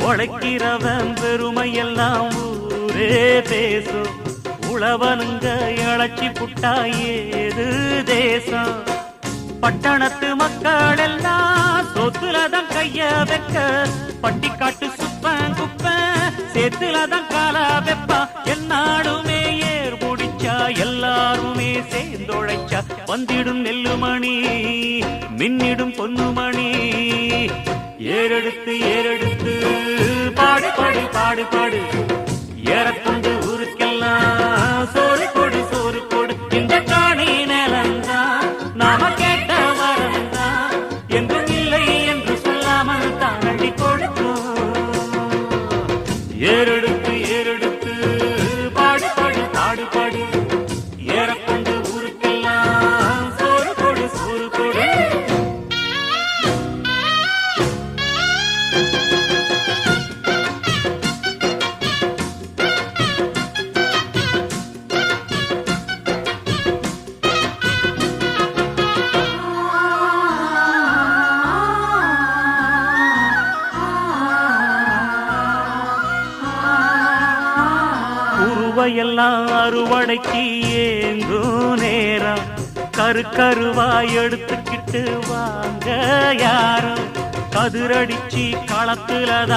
உழைக்கிறவன் பெருமையெல்லாம் ஊரே பேசும். உழவனுங்க இழைச்சி புட்டா ஏது தேசம். பட்டணத்து மக்கள் எல்லாம் சொத்துலதான் கைய வைக்க, பட்டிக்காட்டு சுப்பன் குப்பன் சேத்துலதான் கால வெப்பா. என்னாடுமே ஏர் முடிச்சா எல்லாருமே சேர்ந்தொழைச்சா வந்திடும் நெல்லுமணி மின்னிடும் பொன்னுமணி. ஏறெடுத்து ஏறெடுத்து பாடு பாடு பாடு பாடு, ஏறக்கொண்டு ஊருக்கெல்லாம் சோறு கொடு சோறு கொடு. இந்த காணி நிலந்தா நாம கேட்ட வரந்தா என்றும் இல்லை என்று சொல்லாமல் தாண்டி கொடுக்கும். ஏறெடுத்து ஏறெடுத்து பாடு பாடு பாடு பாடு, ஏறக்கொண்டு ஊருக்கெல்லாம் சோறு கொடு சோறு கொடு. எல்லாம் அறுவடைக்கு ஏங்கும் நேரம், கருவாய் எடுத்துக்கிட்டு வாங்க யாரும். கதிரடிச்சு களத்துலதான்